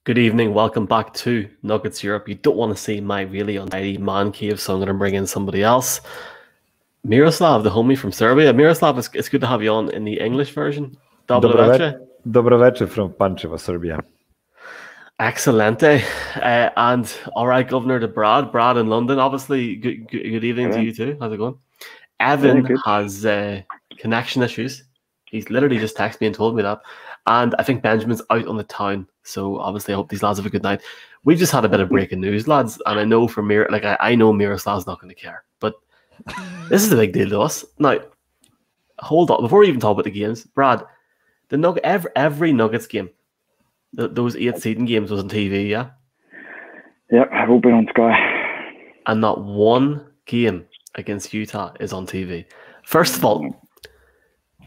Good evening, welcome back to Nuggets Europe. You don't want to see my really untidy man cave, so I'm going to bring in somebody else. Miroslav, the homie from Serbia. Miroslav, it's good to have you on in the English version. Dobro večer from Pančeva, Serbia. Excelente. And all right, Governor to Brad in London. Obviously, good evening to you too. How's it going? Evan has connection issues. He's literally just texted me and told me that. And I think Benjamin's out on the town. So obviously I hope these lads have a good night. We've just had a bit of breaking news, lads. And I know for I know Miroslav's not going to care. But this is a big deal to us. Now, hold on. Before we even talk about the games, Brad, every Nuggets game, those 8 seeding games was on TV, yeah? Yep, I've all been on Sky. And not one game against Utah is on TV. First of all,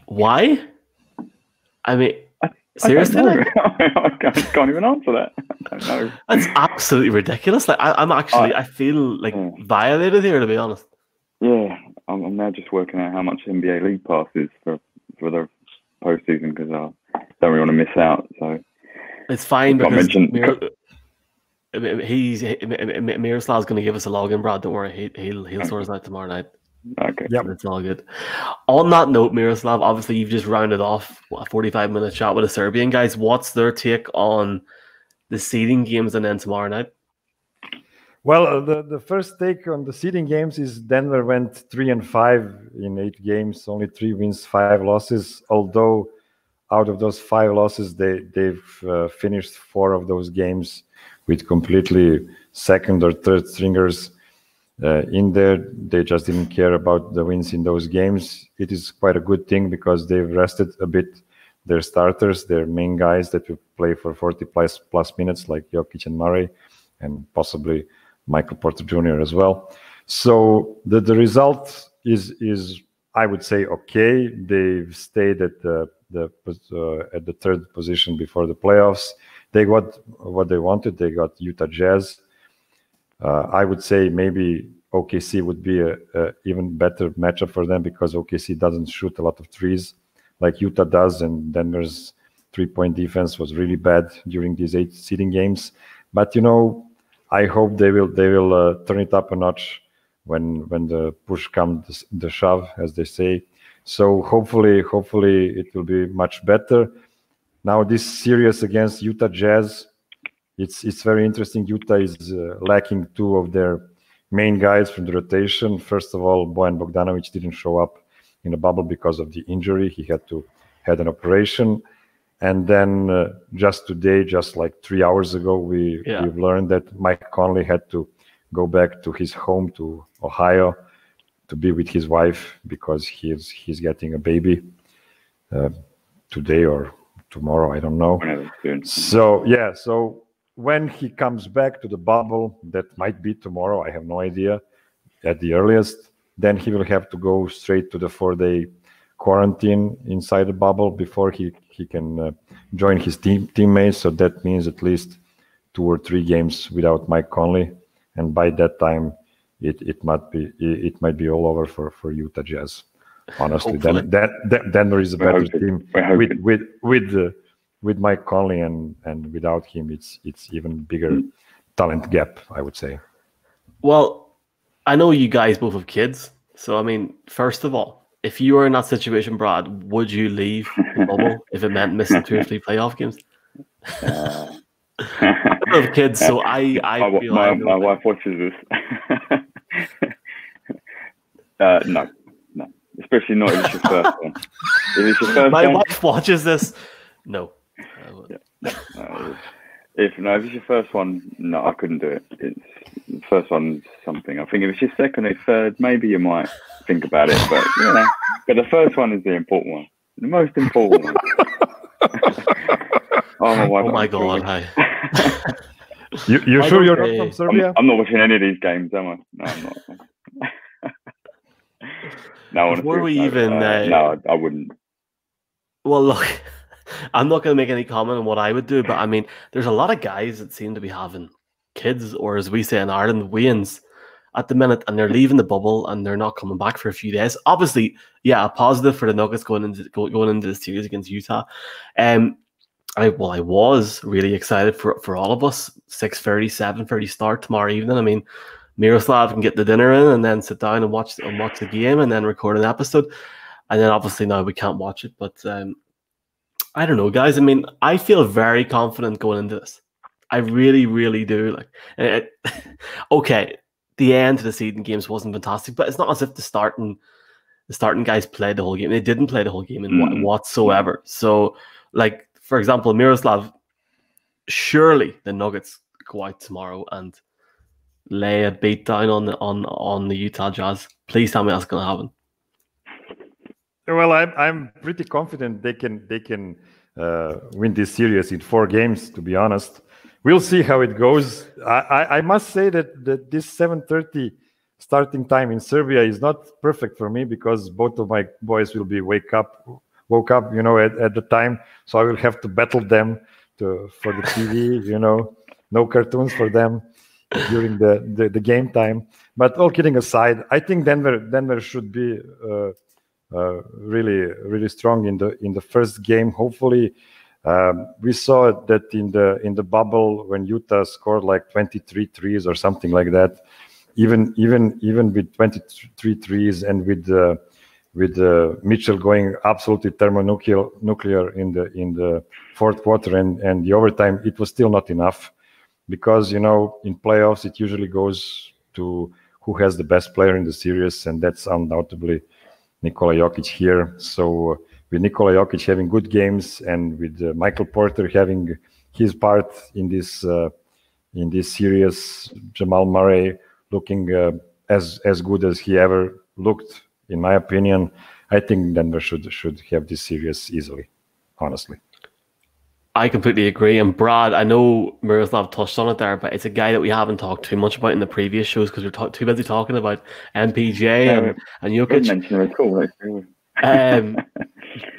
why? I mean, seriously? I can't even answer that. I don't know. That's absolutely ridiculous. Like I feel like violated here, to be honest. Yeah, I'm now just working out how much NBA League Pass is for the postseason because I don't really want to miss out. So it's fine because Miroslav's going to give us a login, Brad. Don't worry, he'll sort us out tomorrow night. Okay. Yep, it's all good. On that note, Miroslav, obviously you've just rounded off a 45-minute chat with the Serbian guys. What's their take on the seeding games and then tomorrow night? Well, the first take on the seeding games is Denver went 3-5 in 8 games, only 3 wins, 5 losses. Although out of those 5 losses, they've finished 4 of those games with completely second or third stringers in there. They just didn't care about the wins in those games. It is quite a good thing because they've rested a bit their starters, their main guys that will play for 40 plus minutes, like Jokic and Murray, and possibly Michael Porter Jr. as well. So the result is I would say okay. They've stayed at the 3rd position before the playoffs. They got what they wanted. They got Utah Jazz. I would say maybe OKC would be a even better matchup for them because OKC doesn't shoot a lot of threes like Utah does, and Denver's 3-point defense was really bad during these 8 seeding games. But I hope they will turn it up a notch when the push comes the shove, as they say. So hopefully it will be much better. Now this series against Utah Jazz. It's very interesting. Utah is lacking 2 of their main guys from the rotation. First of all, Bojan Bogdanovic didn't show up in the bubble because of the injury. He had an operation. And then just today, just like 3 hours ago, we've learned that Mike Conley had to go back to his home to Ohio to be with his wife because he's getting a baby today or tomorrow. I don't know. So when he comes back to the bubble, that might be tomorrow, I have no idea, at the earliest, then he will have to go straight to the 4-day quarantine inside the bubble before he can join his teammates. So that means at least 2 or 3 games without Mike Conley. And by that time, it might be all over for Utah Jazz. Honestly, Denver is a better team with Mike Conley, and without him, it's even bigger talent gap, I would say. Well, I know you guys both have kids, so I mean, first of all, if you were in that situation, Brad, would you leave the bubble if it meant missing 2 or 3 playoff games? I don't have kids, so I feel my wife watches this. No, especially not if it's your first one. If it's your first my one, wife watches this. No. If it's your first one, no, I couldn't do it. The first one's something. I think if it's your second or third, maybe you might think about it. But but the first one is the important one, the most important one. Oh my God! Hi. You're sure you're not from Serbia? I'm not watching any of these games, am I? No, I'm not. No, before we even no, I wouldn't. Well, look, I'm not going to make any comment on what I would do, but I mean, there's a lot of guys that seem to be having kids, or as we say in Ireland, weans at the minute, and they're leaving the bubble and they're not coming back for a few days. Obviously, yeah, a positive for the Nuggets going into the series against Utah. I was really excited for all of us. 6:30, 7:30 start tomorrow evening. I mean, Miroslav can get the dinner in and then sit down and watch the game and then record an episode. And then obviously now we can't watch it, but I don't know, guys. I mean, I feel very confident going into this. I really, really do. Like, okay, the end to the seeding games wasn't fantastic, but it's not as if the starting guys played the whole game. They didn't play the whole game in whatsoever. So, like, for example, Miroslav, surely the Nuggets go out tomorrow and lay a beat down on the Utah Jazz. Please tell me that's going to happen. Well, I'm pretty confident they can win this series in 4 games. To be honest, we'll see how it goes. I must say that this 7:30 starting time in Serbia is not perfect for me because both of my boys will be woke up, at the time. So I will have to battle them for the TV. No cartoons for them during the game time. But all kidding aside, I think Denver should be really, really strong in the first game. Hopefully, we saw that in the bubble when Utah scored like 23 threes or something like that. Even with 23 threes and with Mitchell going absolutely thermonuclear in the fourth quarter and the overtime, it was still not enough because in playoffs it usually goes to who has the best player in the series, and that's undoubtedly Nikola Jokic here. So with Nikola Jokic having good games and with Michael Porter having his part in this series, Jamal Murray looking as good as he ever looked, in my opinion, I think Denver should have this series easily, honestly. I completely agree. And Brad, I know Miroslav touched on it there, but it's a guy that we haven't talked too much about in the previous shows because we're too busy talking about MPJ and Jokic.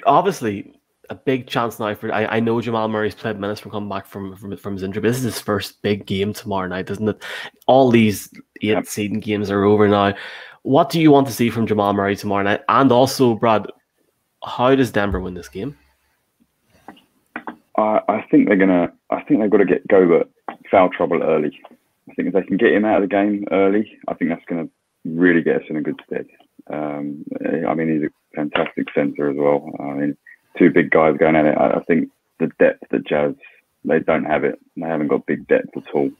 Obviously, a big chance now for. I know Jamal Murray's played minutes from coming back from his injury, but this is his first big game tomorrow night, isn't it? All these 8 seeding games are over now. What do you want to see from Jamal Murray tomorrow night? And also, Brad, how does Denver win this game? I think they've got to get Gobert foul trouble early. I think if they can get him out of the game early, I think that's going to really get us in a good stead. I mean, he's a fantastic center as well. I mean, 2 big guys going at it. I think the depth that Jazz, they don't have it. They haven't got big depth at all.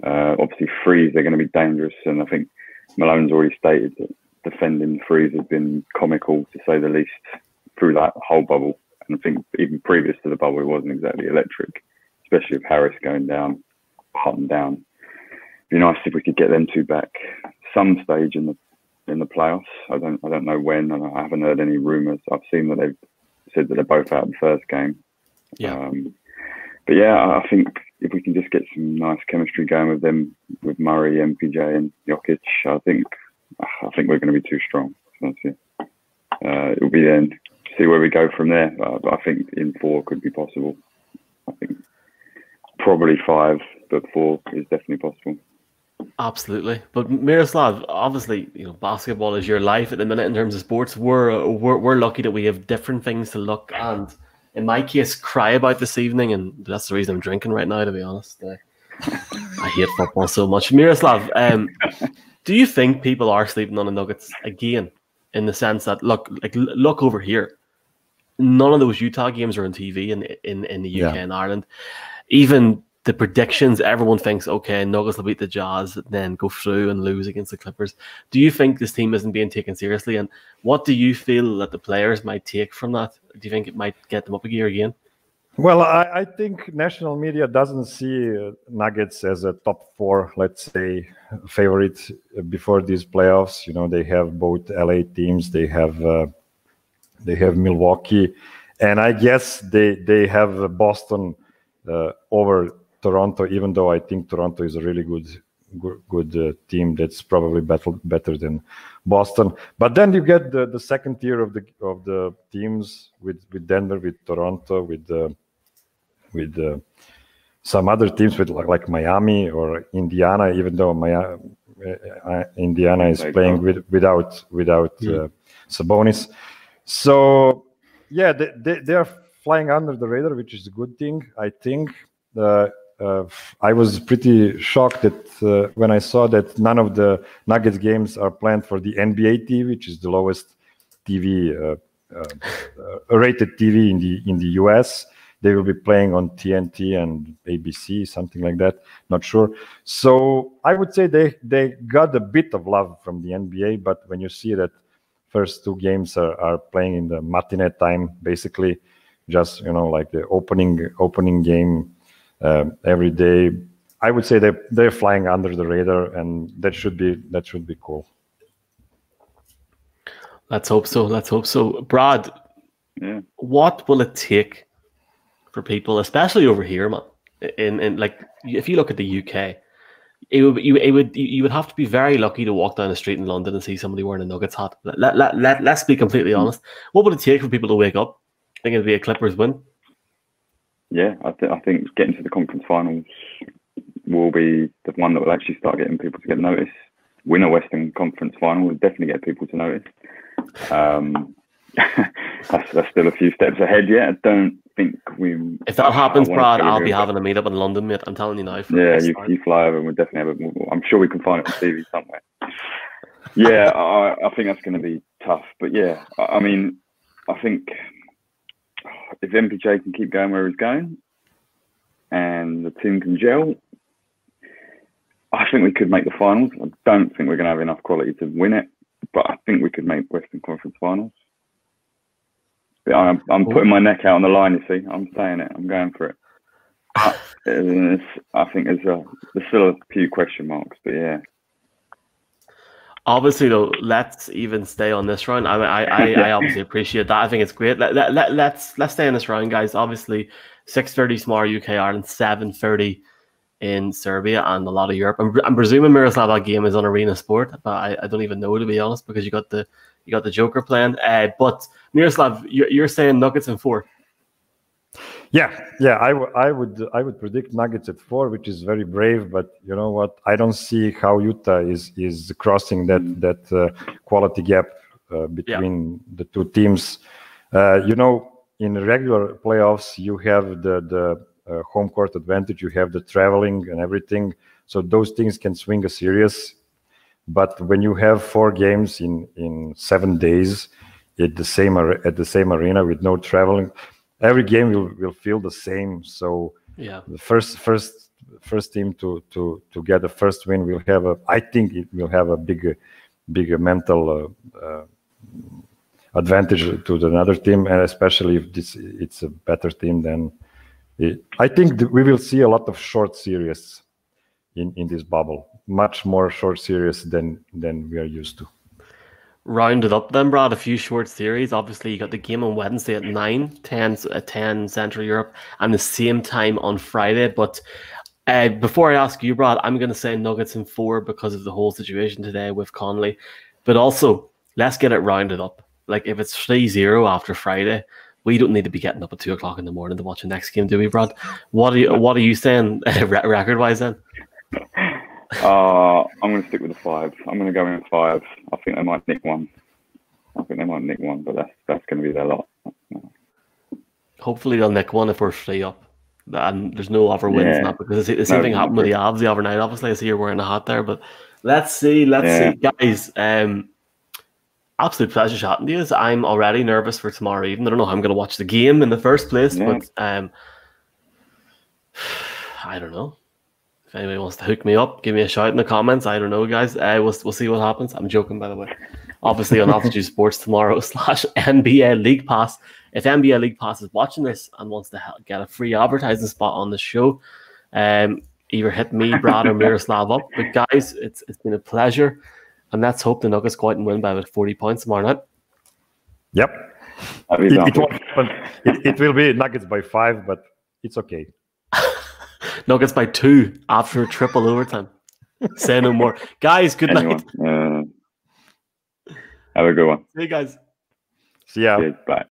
Obviously, threes, they're going to be dangerous. And I think Malone's already stated that defending threes has been comical, to say the least, through that whole bubble. And I think even previous to the bubble, it wasn't exactly electric, especially with Harris going down, Harden down. It'd be nice if we could get them 2 back some stage in the playoffs. I don't know when, and I haven't heard any rumors. I've seen that they've said that they're both out in the first game. Yeah. But yeah, I think if we can just get some nice chemistry going with them, with Murray, MPJ, and Jokic, I think we're going to be too strong. It'll be then. See where we go from there. But I think in 4 could be possible. I think probably 5, but 4 is definitely possible. Absolutely. But Miroslav, obviously, basketball is your life at the minute in terms of sports. We're lucky that we have different things to look and in my case cry about this evening, and that's the reason I'm drinking right now, to be honest. I hate football so much. Miroslav, do you think people are sleeping on the Nuggets again? In the sense that look over here. None of those Utah games are on TV in the UK and Ireland. Even the predictions, everyone thinks, okay, Nuggets will beat the Jazz, then go through and lose against the Clippers. Do you think this team isn't being taken seriously? And what do you feel that the players might take from that? Do you think it might get them up a gear again? Well, I think national media doesn't see Nuggets as a top 4, let's say, favorite before these playoffs. You know, they have both LA teams, they have Milwaukee, and I guess they have Boston over Toronto. Even though I think Toronto is a really good team that's probably better than Boston. But then you get the second tier of the teams with Denver, with Toronto, with some other teams with like Miami or Indiana, even though Indiana is playing without Sabonis. So yeah, they are flying under the radar, which is a good thing, I think. I was pretty shocked that when I saw that none of the Nuggets games are planned for the NBA TV, which is the lowest TV rated TV in the US. They will be playing on TNT and ABC, something like that. Not sure. So I would say they got a bit of love from the NBA, but when you see that first 2 games are playing in the matinee time, basically, just like the opening game every day, I would say they're flying under the radar, and that should be cool. Let's hope so. Let's hope so. Brad, what will it take for people, especially over here, man? In like, if you look at the UK, you would have to be very lucky to walk down the street in London and see somebody wearing a Nuggets hat. Let's be completely honest. What would it take for people to wake up? Think it'd be a Clippers win? Yeah, I think getting to the conference finals will be the one that will actually start getting people to get noticed. Win a Western Conference final will definitely get people to notice. That's still a few steps ahead yet. I don't think we. If that happens, Brad, I'll be having a meetup in London, mate. I'm telling you now. Yeah, you fly over and we'll definitely have I'm sure we can find it on TV somewhere. Yeah, I think that's going to be tough. But yeah, I mean, I think if MPJ can keep going where he's going and the team can gel, I think we could make the finals. I don't think we're going to have enough quality to win it, but I think we could make Western Conference finals. But I'm putting my neck out on the line, you see. I'm saying it. I'm going for it. I think there's still a few question marks, but yeah. Obviously, though, let's even stay on this round. I obviously appreciate that. I think it's great. Let's stay on this round, guys. Obviously, 6:30 tomorrow, UK Ireland, 7:30 in Serbia and a lot of Europe. I'm presuming Miroslav, that game is on Arena Sport, but I don't even know, to be honest, because you got the Joker playing. But Miroslav, you're saying Nuggets in 4. Yeah. I would predict Nuggets at 4, which is very brave. But you know what? I don't see how Utah is crossing that quality gap between the two teams. In regular playoffs, you have the home court advantage. You have the traveling and everything. So those things can swing a series. But when you have 4 games in 7 days at the same arena with no traveling, every game will feel the same. So the first team to get the first win will have I think it will have a bigger mental advantage to another team, and especially if it's a better team, then I think we will see a lot of short series in this bubble, much more short series than we are used to. Rounded up then, Brad, a few short series. Obviously, you got the game on Wednesday at 10 Central Europe, and the same time on Friday. But before I ask you, Brad, I'm going to say Nuggets in 4 because of the whole situation today with Conley. But also, let's get it rounded up. Like, if it's 3-0 after Friday, we don't need to be getting up at 2 o'clock in the morning to watch the next game, do we, Brad? What are you saying record-wise then? I'm going to stick with the 5. I'm going to go in 5. I think they might nick one. But that's going to be their lot. Hopefully they'll nick one if we're 3 up. And there's no other wins now, because the same thing happened with the Avs the other night. Obviously, I see you're wearing a hat there, but let's see, guys. Absolute pleasure chatting to you. I'm already nervous for tomorrow evening. I don't know how I'm going to watch the game in the first place, but I don't know. If anybody wants to hook me up, give me a shout in the comments. I don't know, guys. We'll see what happens. I'm joking, by the way. obviously on Altitude Sports tomorrow /NBA League Pass. If NBA League Pass is watching this and wants to get a free advertising spot on the show, either hit me, Brad, or Miroslav up. But guys, it's been a pleasure, and let's hope the Nuggets go out and win by about 40 points tomorrow night. Yep. It will be Nuggets by 5, but it's okay. Nuggets by 2 after a triple overtime. Say no more. Guys, good night. Have a good one. See you guys. See ya. Cheers, bye.